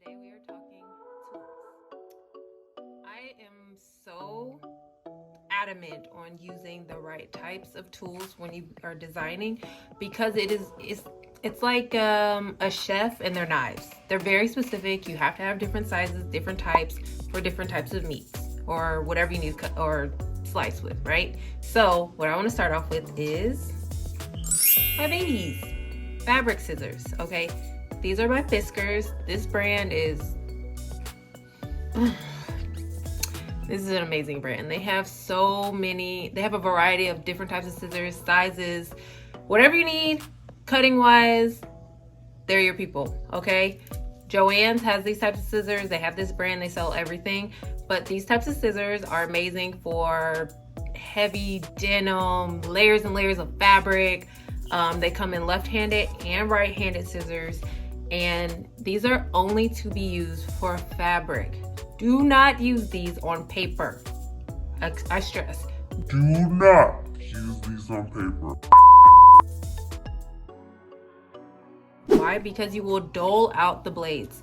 Today we are talking tools. I am so adamant on using the right types of tools when you are designing because it's like a chef and their knives. They're very specific. You have to have different sizes, different types for different types of meats or whatever you need to cut or slice with, right? So what I want to start off with is my babies, fabric scissors. Okay, these are my Fiskars. This brand is this is an amazing brand. They have they have a variety of different types of scissors, sizes, whatever you need, cutting wise, they're your people, okay? JoAnns has these types of scissors. They have this brand, they sell everything, but these types of scissors are amazing for heavy denim, layers and layers of fabric. They come in left-handed and right-handed scissors, and these are only to be used for fabric. Do not use these on paper. I stress. Do not use these on paper. Why? Because you will dull out the blades.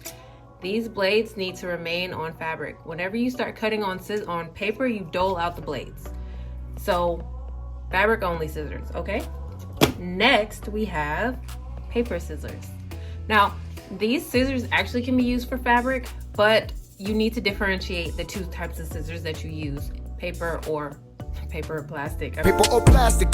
These blades need to remain on fabric. Whenever you start cutting on paper, you dull out the blades. So, fabric only scissors, okay? Next, we have paper scissors. Now, these scissors actually can be used for fabric, but you need to differentiate the two types of scissors that you use, paper or plastic. Paper or plastic.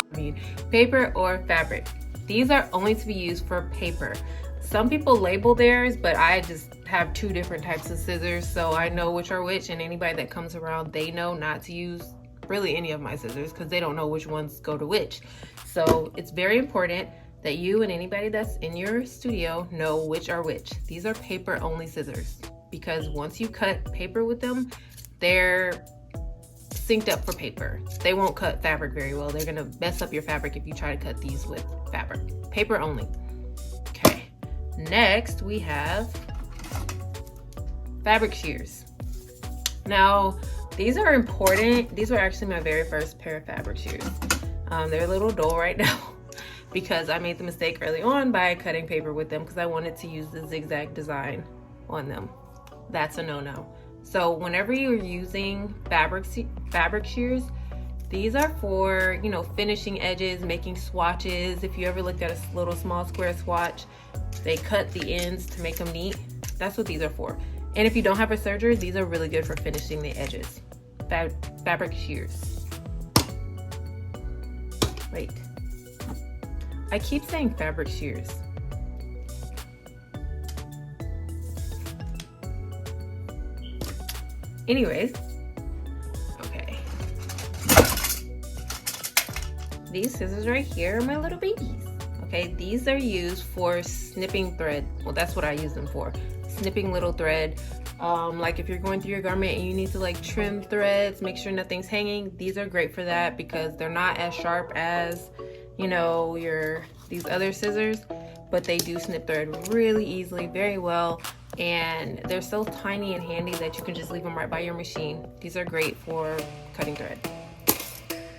Paper or fabric. These are only to be used for paper. Some people label theirs, but I just have two different types of scissors, so I know which are which, and anybody that comes around, they know not to use really any of my scissors because they don't know which ones go to which. So it's very important that you and anybody that's in your studio know which are which. These are paper only scissors because once you cut paper with them, they're synced up for paper. They won't cut fabric very well. They're gonna mess up your fabric if you try to cut these with fabric. Paper only. Okay. Next, we have fabric shears. Now, these are important. These were actually my very first pair of fabric shears. They're a little dull right now because I made the mistake early on by cutting paper with them because I wanted to use the zigzag design on them. That's a no-no. So whenever you're using fabric shears, these are for, you know, finishing edges, making swatches. If you ever looked at a little small square swatch, they cut the ends to make them neat. That's what these are for. And if you don't have a serger, these are really good for finishing the edges. Fabric shears. Wait. I keep saying fabric shears. Anyways, okay. These scissors right here are my little babies. Okay, these are used for snipping thread. Well, that's what I use them for. Snipping little thread. Like if you're going through your garment and you need to like trim threads, make sure nothing's hanging. These are great for that because they're not as sharp as, you know, these other scissors, but they do snip thread really easily, very well. And they're so tiny and handy that you can just leave them right by your machine. These are great for cutting thread.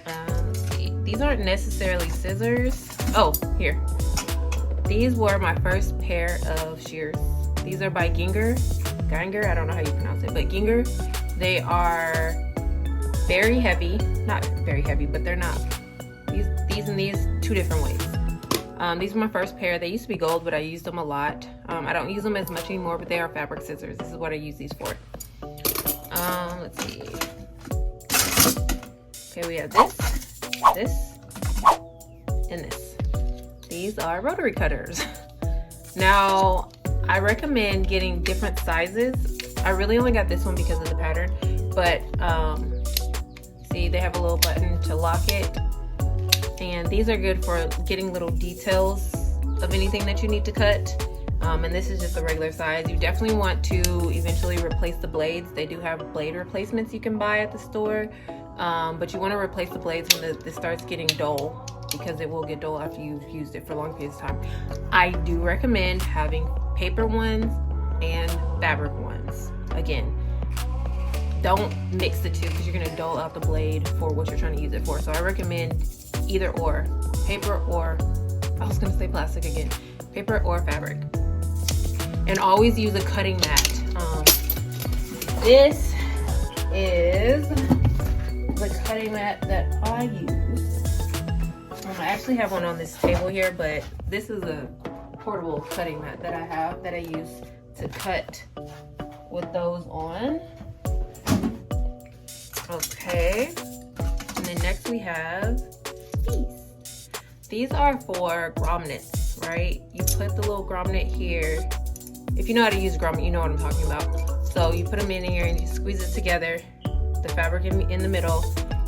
Let's see. These aren't necessarily scissors. Oh, here. These were my first pair of shears. These are by Ginger, I don't know how you pronounce it, but Ginger. They are very heavy, not very heavy, but they're not. These two different ways. These are my first pair. They used to be gold, but I used them a lot. I don't use them as much anymore, but they are fabric scissors. This is what I use these for. Let's see. Okay, we have this, and this. These are rotary cutters. Now, I recommend getting different sizes. I really only got this one because of the pattern, but see, they have a little button to lock it. And these are good for getting little details of anything that you need to cut. And this is just a regular size. You definitely want to eventually replace the blades. They do have blade replacements you can buy at the store. But you want to replace the blades when this starts getting dull because it will get dull after you've used it for long periods of time. I do recommend having paper ones and fabric ones. Again, don't mix the two because you're going to dull out the blade for what you're trying to use it for. So I recommend either or, paper or, I was going to say plastic again, paper or fabric. And always use a cutting mat This is the cutting mat that I use. I actually have one on this table here, but this is a portable cutting mat that I have that I use to cut with those on. Okay, and then next we have these. These are for grommets, right? You put the little grommet here. If you know how to use grommet, you know what I'm talking about. So you put them in here and you squeeze it together, the fabric in the middle,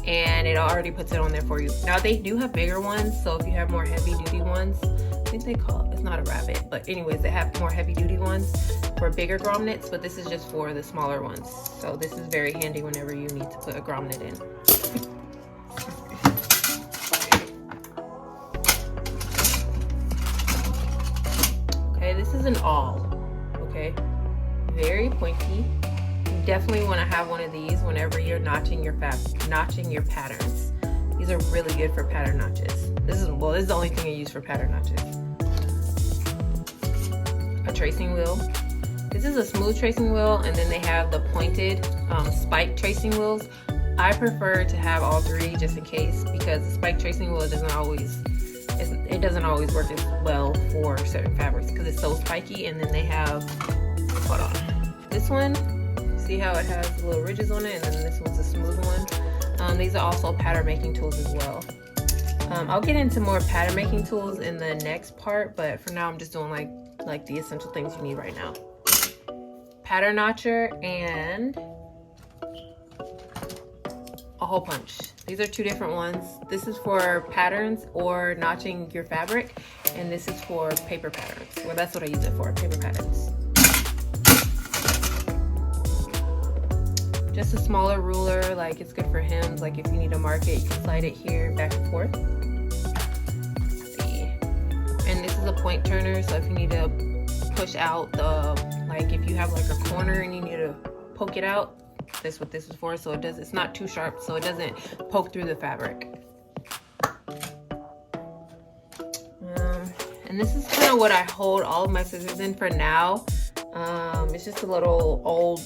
and it already puts it on there for you. Now they do have bigger ones, so if you have more heavy duty ones, I think they call it, it's not a rabbit, but anyways, they have more heavy duty ones for bigger grommets, but this is just for the smaller ones. So this is very handy whenever you need to put a grommet in. Okay, this is an awl, okay? Very pointy. You definitely want to have one of these whenever you're notching your patterns. These are really good for pattern notches. This is the only thing I use for pattern notches. A tracing wheel. This is a smooth tracing wheel, and then they have the pointed spike tracing wheels. I prefer to have all three just in case, because the spike tracing wheel doesn't always work as well for certain fabrics because it's so spiky. And then they have, hold on, this one, see how it has little ridges on it, and then this one's a smooth one. These are also pattern making tools as well. I'll get into more pattern making tools in the next part, but for now I'm just doing like the essential things you need right now. Pattern notcher and a hole punch. These are two different ones. This is for patterns or notching your fabric, and this is for paper patterns. Well, that's what I use it for, paper patterns. Just a smaller ruler, like it's good for hems. Like if you need to mark it, you can slide it here back and forth. Let's see. And this is a point turner, so if you need to push out like if you have like a corner and you need to poke it out, that's what this is for. So it's not too sharp, so it doesn't poke through the fabric. And this is kind of what I hold all of my scissors in for now. It's just a little old,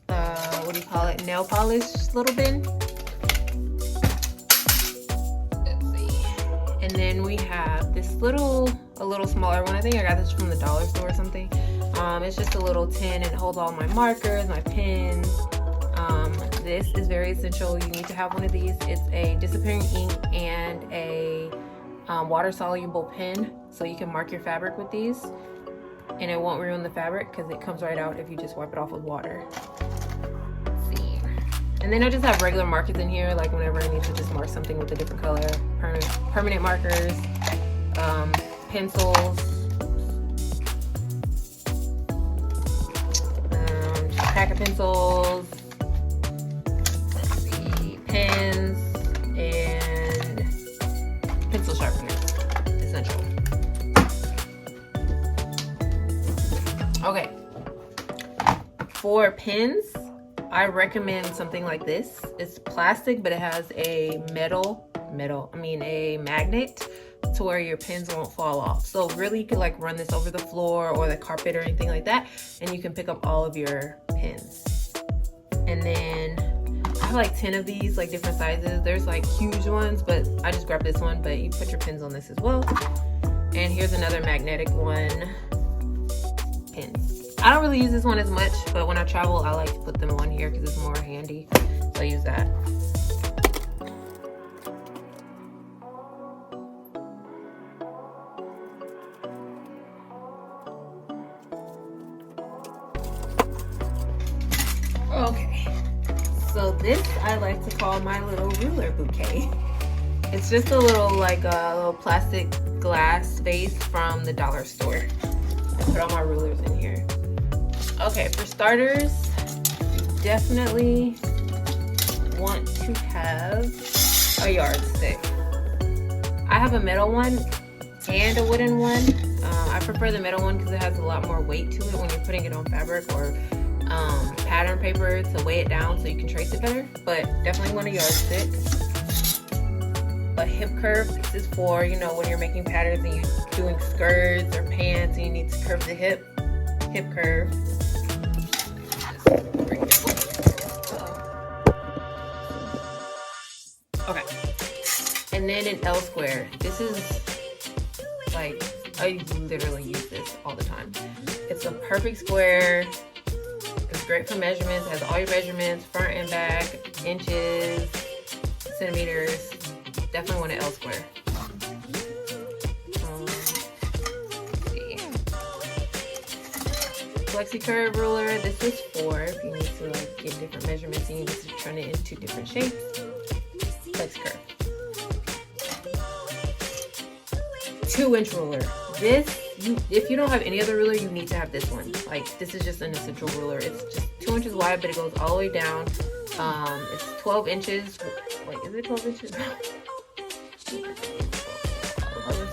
what do you call it, nail polish little bin. Let's see. And then we have this a little smaller one. I think I got this from the dollar store or something. It's just a little tin, and it holds all my markers, my pens. This is very essential. You need to have one of these. It's a disappearing ink and a water soluble pen, so you can mark your fabric with these and it won't ruin the fabric because it comes right out if you just wipe it off with water. Let's see. And then I just have regular markers in here, like whenever I need to just mark something with a different color. Permanent markers, pencils, pack of pencils, let's see, pens, and pencil sharpeners, essential. Okay, for pens, I recommend something like this. It's plastic, but it has a a magnet to where your pens won't fall off. So really you could like run this over the floor or the carpet or anything like that, and you can pick up all of your pens. And then I have like 10 of these, like different sizes. There's like huge ones, but I just grabbed this one, but you put your pens on this as well. And here's another magnetic one, pens. I don't really use this one as much, but when I travel, I like to put them on here because it's more handy. So I use that. Okay, so this I like to call my little ruler bouquet. It's just a little little plastic glass vase from the dollar store. I put all my rulers in here. Okay, for starters, you definitely want to have a yardstick. I have a metal one and a wooden one. I prefer the metal one because it has a lot more weight to it when you're putting it on fabric or pattern paper to weigh it down so you can trace it better, but definitely want a yardstick. A hip curve, this is for, you know, when you're making patterns and you're doing skirts or pants and you need to curve the hip curve. Okay. And then an L square. This is like, I literally use this all the time. It's a perfect square. It's great for measurements. It has all your measurements, front and back, inches, centimeters. Definitely want an L square. Flexi curve ruler. This is for if you need to like get different measurements and you need to turn it into different shapes. Flexi curve. 2-inch ruler. This, if you don't have any other ruler, you need to have this one. Like, this is just an essential ruler. It's just 2 inches wide, but it goes all the way down. It's 12 inches. Wait, is it 12 inches?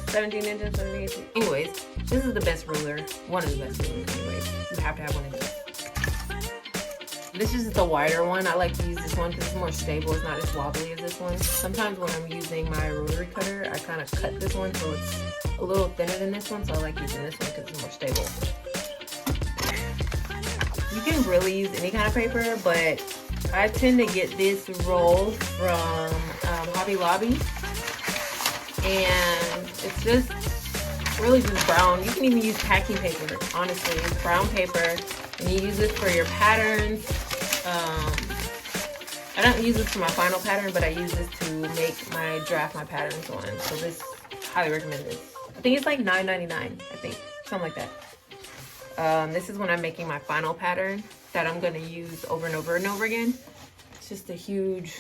17 inches, 17 inches. Anyways, this is the best ruler. One of the best rulers, anyways. You have to have one of these. This is the wider one. I like to use this one because it's more stable. It's not as wobbly as this one. Sometimes when I'm using my rotary cutter, I kind of cut this one so it's a little thinner than this one. So I like using this one because it's more stable. You can really use any kind of paper, but I tend to get this roll from Hobby Lobby. And it's just really just brown. You can even use packing paper, honestly. It's brown paper. And you use it for your patterns. I don't use this for my final pattern, but I use this to make my patterns on. So this, highly recommend this. I think it's like $9.99, I think, something like that. This is when I'm making my final pattern that I'm gonna use over and over and over again. It's just a huge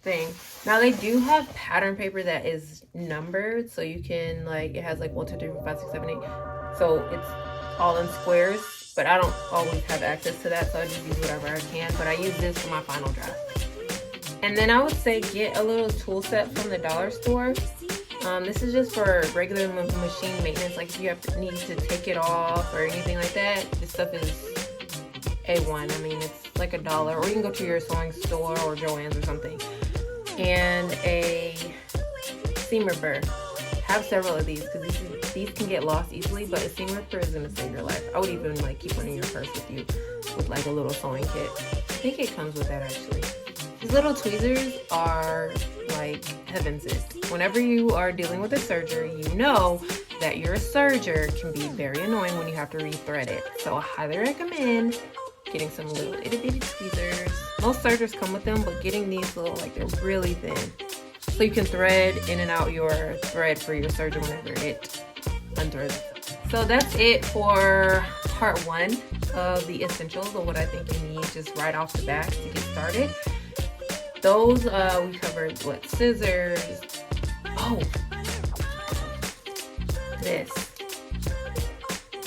thing. Now they do have pattern paper that is numbered, so you can like, it has like 1, 2, 3, 4, 5, 6, 7, 8. So it's all in squares, but I don't always have access to that, so I just use whatever I can. But I use this for my final draft. And then I would say get a little tool set from the dollar store. This is just for regular machine maintenance, like if you need to take it off or anything like that. This stuff is A1. I mean, it's like $1, or you can go to your sewing store or JoAnns or something. And a seam ripper. Have several of these because these can get lost easily, but a seam ripper is gonna save your life. I would even like keep one in your purse with you with like a little sewing kit. I think it comes with that actually. These little tweezers are like heaven sent. Whenever you are dealing with a serger, you know that your serger can be very annoying when you have to rethread it. So I highly recommend getting some little itty bitty tweezers. Most sergers come with them, but getting these little, like, they're really thin. So you can thread in and out your thread for your serger whenever it unthreads. So that's it for part 1 of the essentials of what I think you need just right off the bat to get started. Those, we covered what, scissors. Oh, this.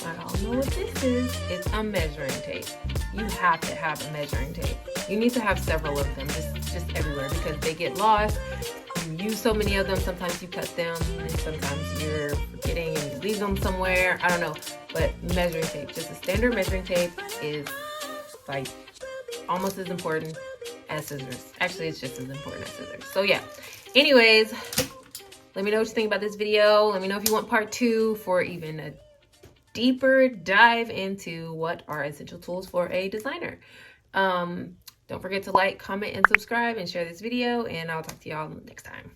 I don't know what this is. It's a measuring tape. You have to have a measuring tape. You need to have several of them, just everywhere, because they get lost. You use so many of them, sometimes you cut them, and sometimes you're forgetting and you leave them somewhere. I don't know, but measuring tape, just a standard measuring tape is like almost as important as scissors. Actually, it's just as important as scissors. So yeah, anyways, let me know what you think about this video. Let me know if you want part 2 for even a deeper dive into what are essential tools for a designer. Don't forget to like, comment, and subscribe, and share this video, and I'll talk to y'all next time.